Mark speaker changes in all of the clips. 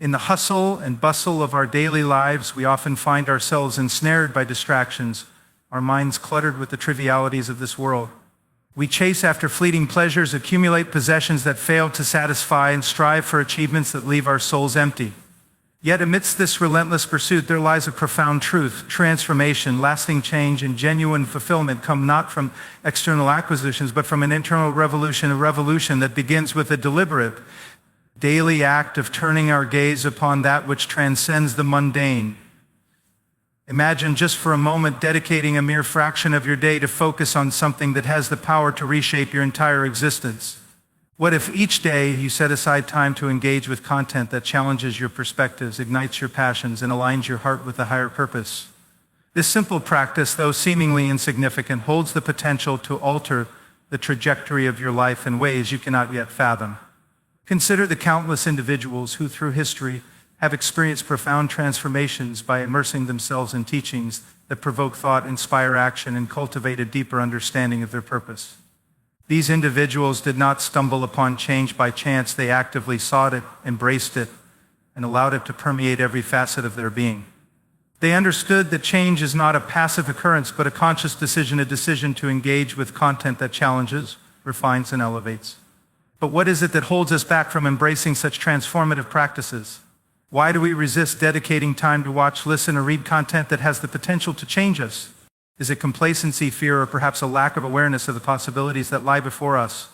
Speaker 1: In the hustle and bustle of our daily lives, we often find ourselves ensnared by distractions, our minds cluttered with the trivialities of this world. We chase after fleeting pleasures, accumulate possessions that fail to satisfy, and strive for achievements that leave our souls empty. Yet amidst this relentless pursuit, there lies a profound truth. Transformation, lasting change, and genuine fulfillment come not from external acquisitions, but from an internal revolution, a revolution that begins with a deliberate, daily act of turning our gaze upon that which transcends the mundane. Imagine just for a moment dedicating a mere fraction of your day to focus on something that has the power to reshape your entire existence. What if each day you set aside time to engage with content that challenges your perspectives, ignites your passions, and aligns your heart with a higher purpose? This simple practice, though seemingly insignificant, holds the potential to alter the trajectory of your life in ways you cannot yet fathom. Consider the countless individuals who, through history, have experienced profound transformations by immersing themselves in teachings that provoke thought, inspire action, and cultivate a deeper understanding of their purpose. These individuals did not stumble upon change by chance. They actively sought it, embraced it, and allowed it to permeate every facet of their being. They understood that change is not a passive occurrence, but a conscious decision, a decision to engage with content that challenges, refines, and elevates. But what is it that holds us back from embracing such transformative practices? Why do we resist dedicating time to watch, listen, or read content that has the potential to change us? Is it complacency, fear, or perhaps a lack of awareness of the possibilities that lie before us?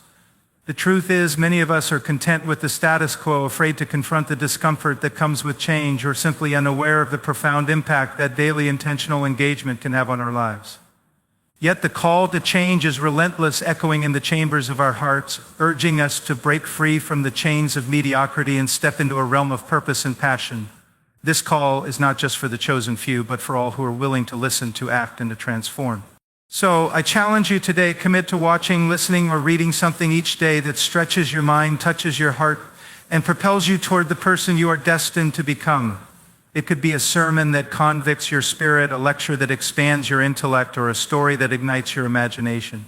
Speaker 1: The truth is, many of us are content with the status quo, afraid to confront the discomfort that comes with change, or simply unaware of the profound impact that daily intentional engagement can have on our lives. Yet the call to change is relentless, echoing in the chambers of our hearts, urging us to break free from the chains of mediocrity and step into a realm of purpose and passion. This call is not just for the chosen few, but for all who are willing to listen, to act, and to transform. So I challenge you today, commit to watching, listening, or reading something each day that stretches your mind, touches your heart, and propels you toward the person you are destined to become. It could be a sermon that convicts your spirit, a lecture that expands your intellect, or a story that ignites your imagination.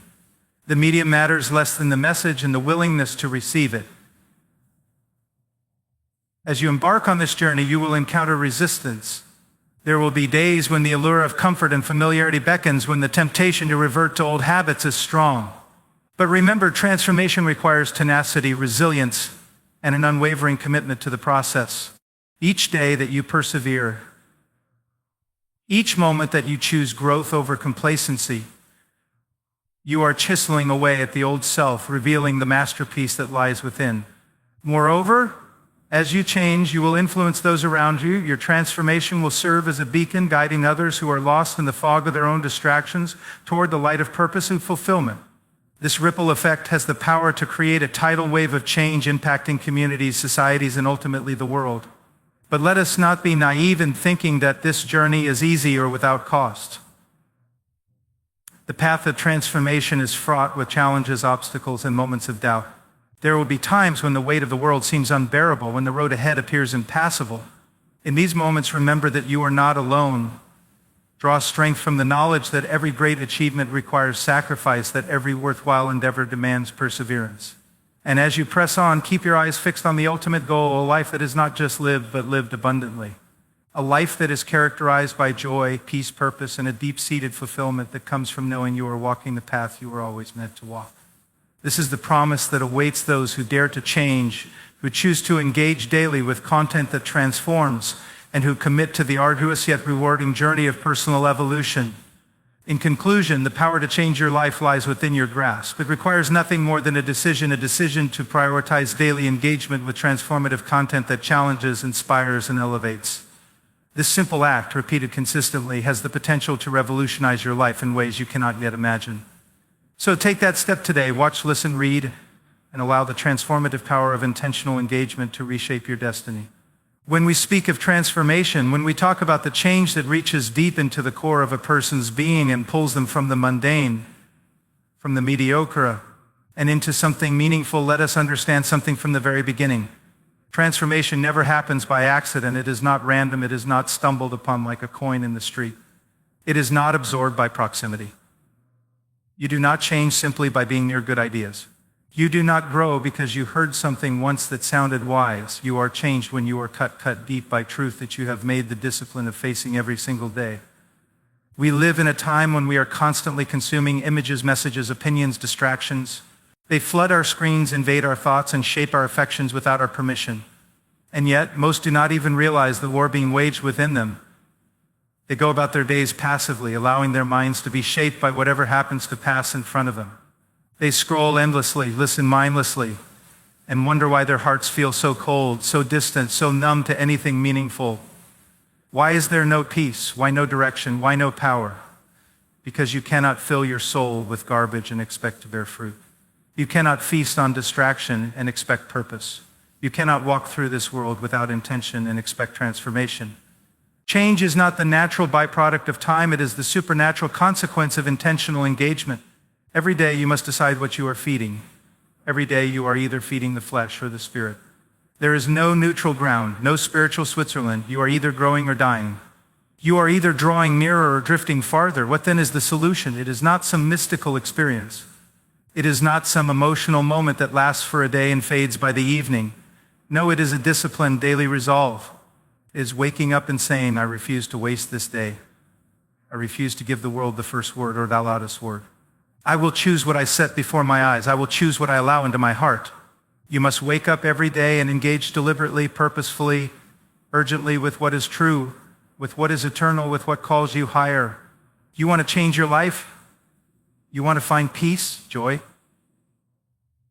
Speaker 1: The medium matters less than the message and the willingness to receive it. As you embark on this journey, you will encounter resistance. There will be days when the allure of comfort and familiarity beckons, when the temptation to revert to old habits is strong. But remember, transformation requires tenacity, resilience, and an unwavering commitment to the process. Each day that you persevere, each moment that you choose growth over complacency, you are chiseling away at the old self, revealing the masterpiece that lies within. Moreover, as you change, you will influence those around you. Your transformation will serve as a beacon, guiding others who are lost in the fog of their own distractions toward the light of purpose and fulfillment. This ripple effect has the power to create a tidal wave of change, impacting communities, societies, and ultimately the world. But let us not be naive in thinking that this journey is easy or without cost. The path of transformation is fraught with challenges, obstacles, and moments of doubt. There will be times when the weight of the world seems unbearable, when the road ahead appears impassable. In these moments, remember that you are not alone. Draw strength from the knowledge that every great achievement requires sacrifice, that every worthwhile endeavor demands perseverance. And as you press on, keep your eyes fixed on the ultimate goal, a life that is not just lived, but lived abundantly. A life that is characterized by joy, peace, purpose, and a deep-seated fulfillment that comes from knowing you are walking the path you were always meant to walk. This is the promise that awaits those who dare to change, who choose to engage daily with content that transforms, and who commit to the arduous yet rewarding journey of personal evolution. In conclusion, the power to change your life lies within your grasp. It requires nothing more than a decision to prioritize daily engagement with transformative content that challenges, inspires, and elevates. This simple act, repeated consistently, has the potential to revolutionize your life in ways you cannot yet imagine. So take that step today. Watch, listen, read, and allow the transformative power of intentional engagement to reshape your destiny. When we speak of transformation, when we talk about the change that reaches deep into the core of a person's being and pulls them from the mundane, from the mediocre, and into something meaningful, let us understand something from the very beginning. Transformation never happens by accident. It is not random. It is not stumbled upon like a coin in the street. It is not absorbed by proximity. You do not change simply by being near good ideas. You do not grow because you heard something once that sounded wise. You are changed when you are cut deep by truth that you have made the discipline of facing every single day. We live in a time when we are constantly consuming images, messages, opinions, distractions. They flood our screens, invade our thoughts, and shape our affections without our permission. And yet, most do not even realize the war being waged within them. They go about their days passively, allowing their minds to be shaped by whatever happens to pass in front of them. They scroll endlessly, listen mindlessly, and wonder why their hearts feel so cold, so distant, so numb to anything meaningful. Why is there no peace? Why no direction? Why no power? Because you cannot fill your soul with garbage and expect to bear fruit. You cannot feast on distraction and expect purpose. You cannot walk through this world without intention and expect transformation. Change is not the natural byproduct of time, it is the supernatural consequence of intentional engagement. Every day you must decide what you are feeding. Every day you are either feeding the flesh or the spirit. There is no neutral ground, no spiritual Switzerland. You are either growing or dying. You are either drawing nearer or drifting farther. What then is the solution? It is not some mystical experience. It is not some emotional moment that lasts for a day and fades by the evening. No, it is a disciplined daily resolve. It is waking up and saying, I refuse to waste this day. I refuse to give the world the first word or the loudest word. I will choose what I set before my eyes. I will choose what I allow into my heart. You must wake up every day and engage deliberately, purposefully, urgently with what is true, with what is eternal, with what calls you higher. You want to change your life? You want to find peace, joy,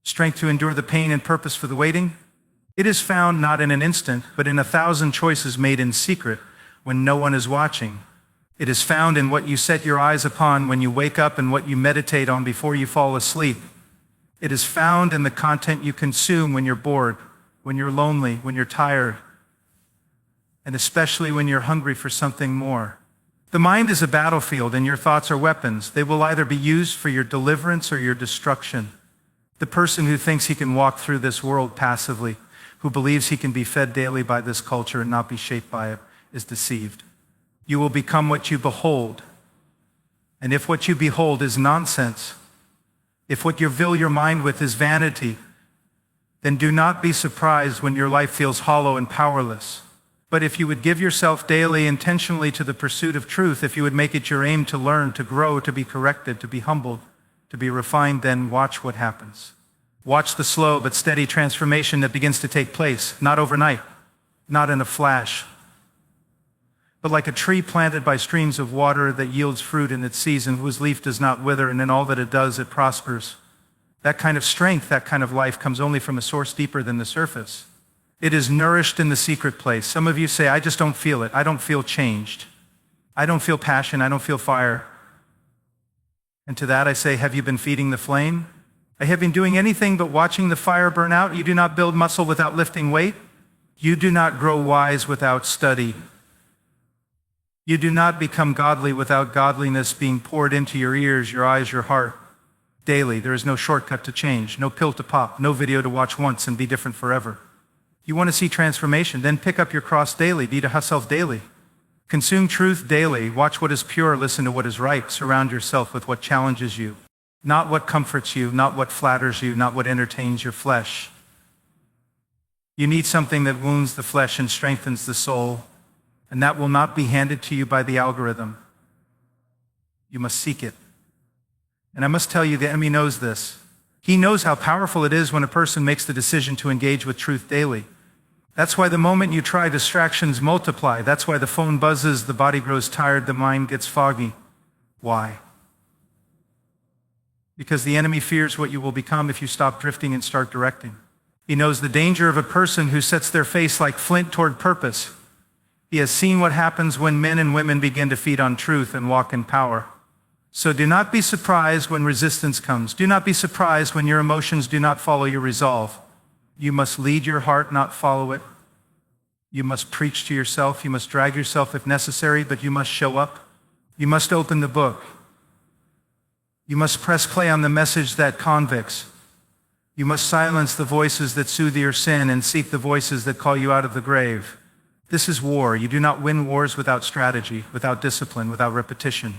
Speaker 1: strength to endure the pain and purpose for the waiting? It is found not in an instant, but in 1,000 choices made in secret when no one is watching. It is found in what you set your eyes upon when you wake up and what you meditate on before you fall asleep. It is found in the content you consume when you're bored, when you're lonely, when you're tired, and especially when you're hungry for something more. The mind is a battlefield and your thoughts are weapons. They will either be used for your deliverance or your destruction. The person who thinks he can walk through this world passively, who believes he can be fed daily by this culture and not be shaped by it, is deceived. You will become what you behold. And if what you behold is nonsense, if what you fill your mind with is vanity, then do not be surprised when your life feels hollow and powerless. But if you would give yourself daily intentionally to the pursuit of truth, if you would make it your aim to learn, to grow, to be corrected, to be humbled, to be refined, then watch what happens. Watch the slow but steady transformation that begins to take place, not overnight, not in a flash, but like a tree planted by streams of water that yields fruit in its season, whose leaf does not wither, and in all that it does, it prospers. That kind of strength, that kind of life comes only from a source deeper than the surface. It is nourished in the secret place. Some of you say, I just don't feel it. I don't feel changed. I don't feel passion. I don't feel fire. And to that I say, have you been feeding the flame? Have you been doing anything but watching the fire burn out? You do not build muscle without lifting weight. You do not grow wise without study. You do not become godly without godliness being poured into your ears, your eyes, your heart. Daily, there is no shortcut to change, no pill to pop, no video to watch once and be different forever. You want to see transformation, then pick up your cross daily, be to yourself daily. Consume truth daily, watch what is pure, listen to what is right, surround yourself with what challenges you. Not what comforts you, not what flatters you, not what entertains your flesh. You need something that wounds the flesh and strengthens the soul, and that will not be handed to you by the algorithm. You must seek it. And I must tell you, the enemy knows this. He knows how powerful it is when a person makes the decision to engage with truth daily. That's why the moment you try, distractions multiply. That's why the phone buzzes, the body grows tired, the mind gets foggy. Why? Because the enemy fears what you will become if you stop drifting and start directing. He knows the danger of a person who sets their face like flint toward purpose. He has seen what happens when men and women begin to feed on truth and walk in power. So do not be surprised when resistance comes. Do not be surprised when your emotions do not follow your resolve. You must lead your heart, not follow it. You must preach to yourself. You must drag yourself if necessary, but you must show up. You must open the book. You must press play on the message that convicts. You must silence the voices that soothe your sin and seek the voices that call you out of the grave. This is war. You do not win wars without strategy, without discipline, without repetition.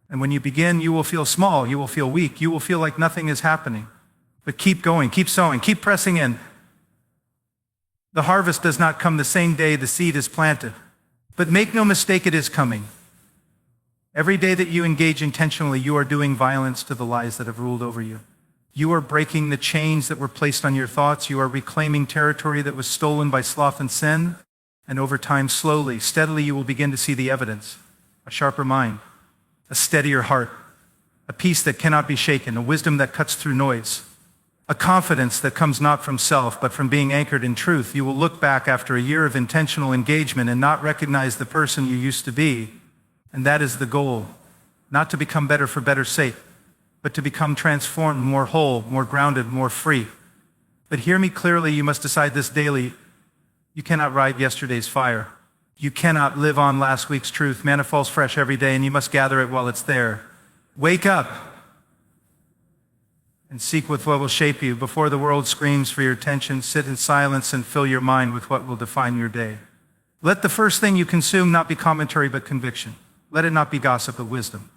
Speaker 1: And when you begin, you will feel small, you will feel weak, you will feel like nothing is happening. But keep going, keep sowing, keep pressing in. The harvest does not come the same day the seed is planted. But make no mistake, it is coming. Every day that you engage intentionally, you are doing violence to the lies that have ruled over you. You are breaking the chains that were placed on your thoughts. You are reclaiming territory that was stolen by sloth and sin. And over time, slowly, steadily, you will begin to see the evidence. A sharper mind, a steadier heart, a peace that cannot be shaken, a wisdom that cuts through noise, a confidence that comes not from self, but from being anchored in truth. You will look back after a year of intentional engagement and not recognize the person you used to be. And that is the goal, not to become better for better's sake, but to become transformed, more whole, more grounded, more free. But hear me clearly, you must decide this daily. You cannot ride yesterday's fire. You cannot live on last week's truth. Manna falls fresh every day, and you must gather it while it's there. Wake up and seek with what will shape you. Before the world screams for your attention, sit in silence and fill your mind with what will define your day. Let the first thing you consume not be commentary but conviction. Let it not be gossip but wisdom.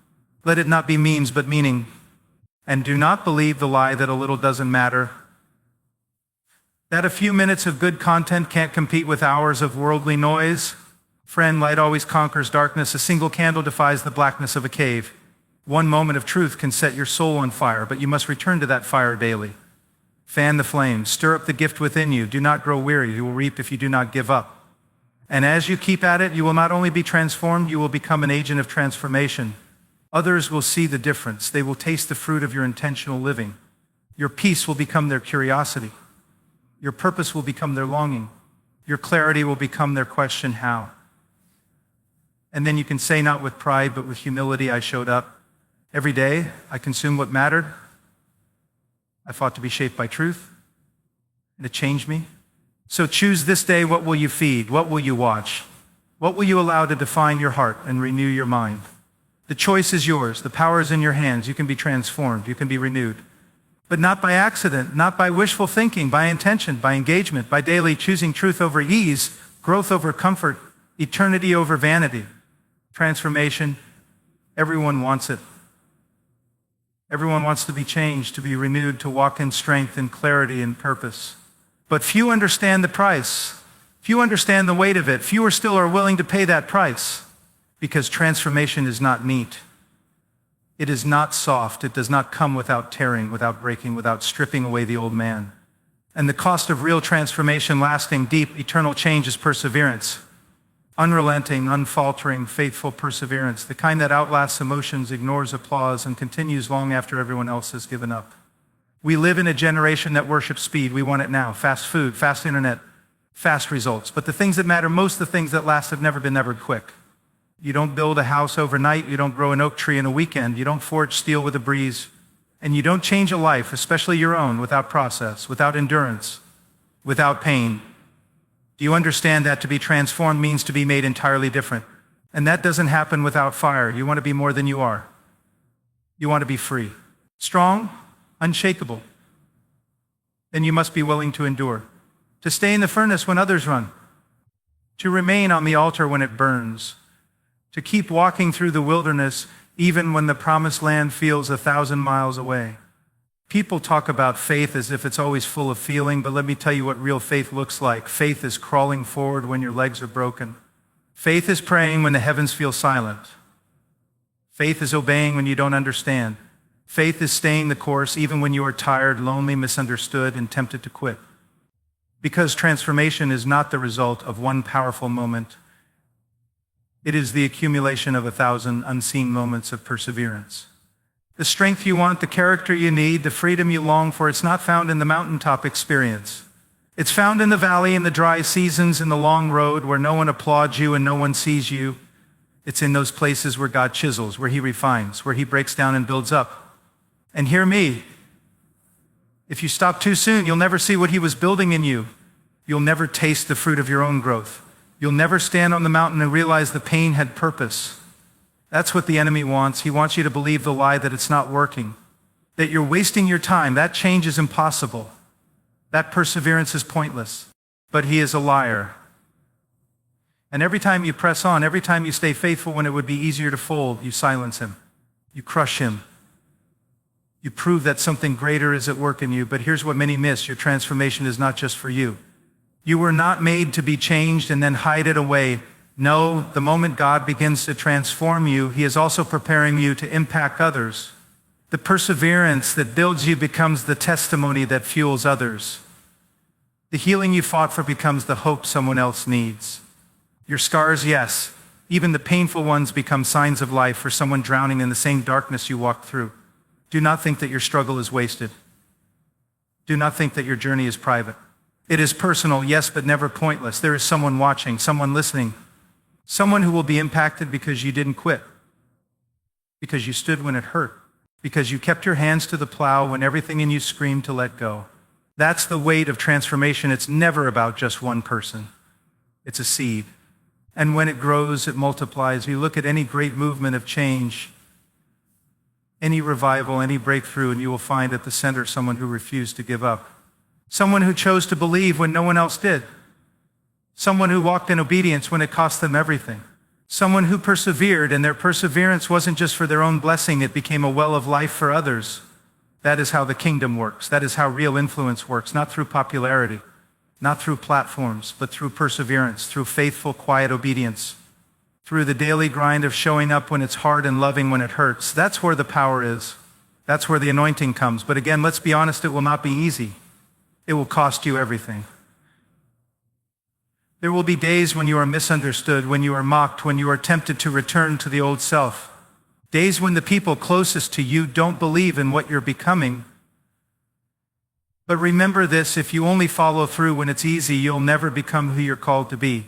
Speaker 1: Let it not be memes but meaning. And do not believe the lie that a little doesn't matter, that a few minutes of good content can't compete with hours of worldly noise. Friend, light always conquers darkness. A single candle defies the blackness of a cave. One moment of truth can set your soul on fire, but you must return to that fire daily. Fan the flames, stir up the gift within you. Do not grow weary. You will reap if you do not give up. And as you keep at it, you will not only be transformed, you will become an agent of transformation. Others will see the difference. They will taste the fruit of your intentional living. Your peace will become their curiosity. Your purpose will become their longing. Your clarity will become their question, how? And then you can say, not with pride, but with humility, I showed up. Every day, I consumed what mattered. I fought to be shaped by truth, and it changed me. So choose this day, what will you feed? What will you watch? What will you allow to define your heart and renew your mind? The choice is yours. The power is in your hands. You can be transformed. You can be renewed. But not by accident, not by wishful thinking, by intention, by engagement, by daily choosing truth over ease, growth over comfort, eternity over vanity. Transformation, everyone wants it. Everyone wants to be changed, to be renewed, to walk in strength and clarity and purpose. But few understand the price. Few understand the weight of it. Fewer still are willing to pay that price, because transformation is not neat. It is not soft. It does not come without tearing, without breaking, without stripping away the old man. And the cost of real transformation, lasting, deep, eternal change is perseverance. Unrelenting, unfaltering, faithful perseverance. The kind that outlasts emotions, ignores applause, and continues long after everyone else has given up. We live in a generation that worships speed. We want it now. Fast food, fast internet, fast results. But the things that matter most, the things that last, have never been ever quick. You don't build a house overnight. You don't grow an oak tree in a weekend. You don't forge steel with a breeze. And you don't change a life, especially your own, without process, without endurance, without pain. Do you understand that to be transformed means to be made entirely different? And that doesn't happen without fire. You want to be more than you are. You want to be free, strong, unshakable. Then you must be willing to endure, to stay in the furnace when others run, to remain on the altar when it burns, to keep walking through the wilderness even when the promised land feels 1,000 miles away. People talk about faith as if it's always full of feeling, but let me tell you what real faith looks like. Faith is crawling forward when your legs are broken. Faith is praying when the heavens feel silent. Faith is obeying when you don't understand. Faith is staying the course even when you are tired, lonely, misunderstood, and tempted to quit. Because transformation is not the result of one powerful moment. It is the accumulation of 1,000 unseen moments of perseverance. The strength you want, the character you need, the freedom you long for, it's not found in the mountaintop experience. It's found in the valley, in the dry seasons, in the long road where no one applauds you and no one sees you. It's in those places where God chisels, where He refines, where He breaks down and builds up. And hear me, if you stop too soon, you'll never see what He was building in you. You'll never taste the fruit of your own growth. You'll never stand on the mountain and realize the pain had purpose. That's what the enemy wants. He wants you to believe the lie that it's not working, that you're wasting your time. That change is impossible. That perseverance is pointless. But he is a liar. And every time you press on, every time you stay faithful when it would be easier to fold, you silence him. You crush him. You prove that something greater is at work in you, but here's what many miss. Your transformation is not just for you. You were not made to be changed and then hide it away. No, the moment God begins to transform you, He is also preparing you to impact others. The perseverance that builds you becomes the testimony that fuels others. The healing you fought for becomes the hope someone else needs. Your scars, yes, even the painful ones become signs of life for someone drowning in the same darkness you walked through. Do not think that your struggle is wasted. Do not think that your journey is private. It is personal, yes, but never pointless. There is someone watching, someone listening, someone who will be impacted because you didn't quit, because you stood when it hurt, because you kept your hands to the plow when everything in you screamed to let go. That's the weight of transformation. It's never about just one person. It's a seed. And when it grows, it multiplies. You look at any great movement of change, any revival, any breakthrough, and you will find at the center someone who refused to give up. Someone who chose to believe when no one else did. Someone who walked in obedience when it cost them everything. Someone who persevered, and their perseverance wasn't just for their own blessing, it became a well of life for others. That is how the kingdom works. That is how real influence works, not through popularity, not through platforms, but through perseverance, through faithful, quiet obedience, through the daily grind of showing up when it's hard and loving when it hurts. That's where the power is. That's where the anointing comes. But again, let's be honest, it will not be easy. It will cost you everything. There will be days when you are misunderstood, when you are mocked, when you are tempted to return to the old self. Days when the people closest to you don't believe in what you're becoming. But remember this, if you only follow through when it's easy, you'll never become who you're called to be.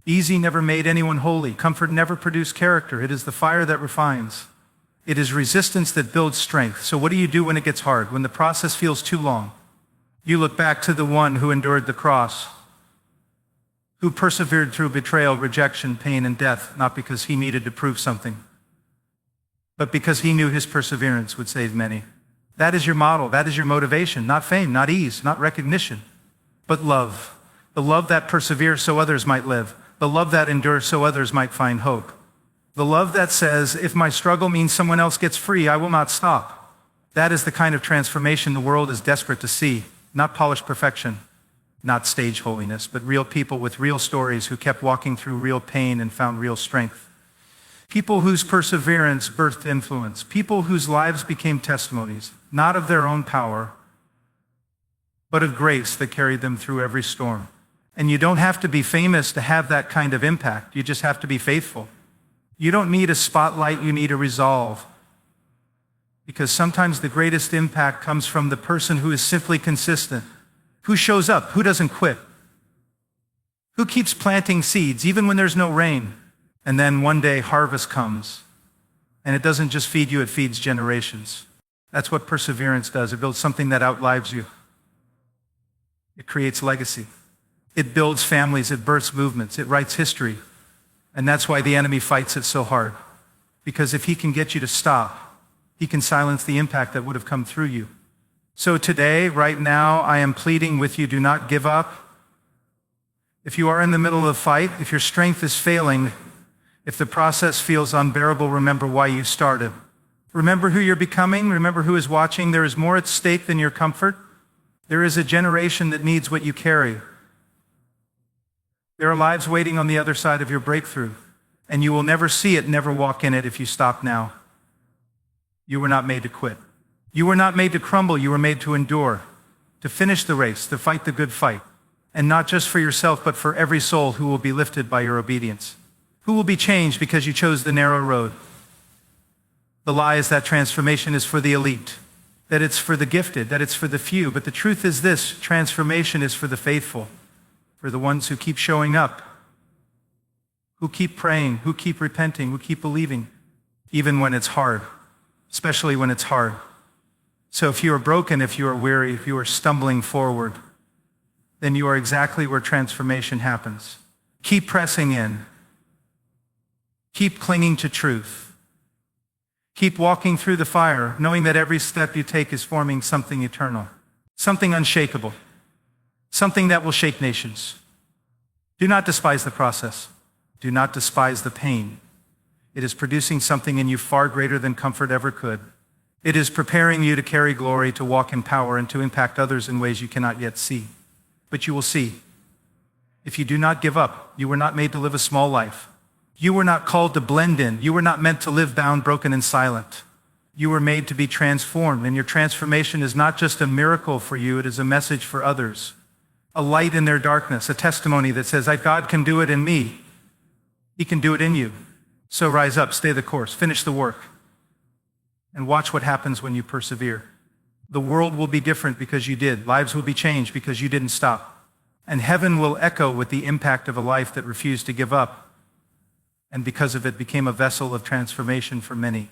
Speaker 1: Easy never made anyone holy. Comfort never produced character. It is the fire that refines. It is resistance that builds strength. So what do you do when it gets hard, when the process feels too long? You look back to the one who endured the cross, who persevered through betrayal, rejection, pain, and death, not because he needed to prove something, but because he knew his perseverance would save many. That is your model. That is your motivation. Not fame, not ease, not recognition, but love. The love that perseveres so others might live. The love that endures so others might find hope. The love that says, if my struggle means someone else gets free, I will not stop. That is the kind of transformation the world is desperate to see. Not polished perfection, not stage holiness, but real people with real stories who kept walking through real pain and found real strength. People whose perseverance birthed influence. People whose lives became testimonies, not of their own power, but of grace that carried them through every storm. And you don't have to be famous to have that kind of impact. You just have to be faithful. You don't need a spotlight, you need a resolve. Because sometimes the greatest impact comes from the person who is simply consistent, who shows up, who doesn't quit, who keeps planting seeds even when there's no rain. And then one day harvest comes, and it doesn't just feed you, it feeds generations. That's what perseverance does. It builds something that outlives you. It creates legacy. It builds families, it births movements, it writes history. And that's why the enemy fights it so hard. Because if he can get you to stop, he can silence the impact that would have come through you. So today, right now, I am pleading with you, do not give up. If you are in the middle of a fight, if your strength is failing, if the process feels unbearable, remember why you started. Remember who you're becoming. Remember who is watching. There is more at stake than your comfort. There is a generation that needs what you carry. There are lives waiting on the other side of your breakthrough, and you will never see it, never walk in it if you stop now. You were not made to quit. You were not made to crumble. You were made to endure, to finish the race, to fight the good fight. And not just for yourself, but for every soul who will be lifted by your obedience, who will be changed because you chose the narrow road. The lie is that transformation is for the elite, that it's for the gifted, that it's for the few. But the truth is this, transformation is for the faithful, for the ones who keep showing up, who keep praying, who keep repenting, who keep believing, even when it's hard. Especially when it's hard. So if you are broken, if you are weary, if you are stumbling forward, then you are exactly where transformation happens. Keep pressing in. Keep clinging to truth. Keep walking through the fire, knowing that every step you take is forming something eternal, something unshakable, something that will shake nations. Do not despise the process. Do not despise the pain. It is producing something in you far greater than comfort ever could. It is preparing you to carry glory, to walk in power, and to impact others in ways you cannot yet see. But you will see. If you do not give up, you were not made to live a small life. You were not called to blend in. You were not meant to live bound, broken, and silent. You were made to be transformed, and your transformation is not just a miracle for you, it is a message for others. A light in their darkness, a testimony that says, God can do it in me. He can do it in you. So rise up, stay the course, finish the work, and watch what happens when you persevere. The world will be different because you did. Lives will be changed because you didn't stop. And heaven will echo with the impact of a life that refused to give up, and because of it became a vessel of transformation for many.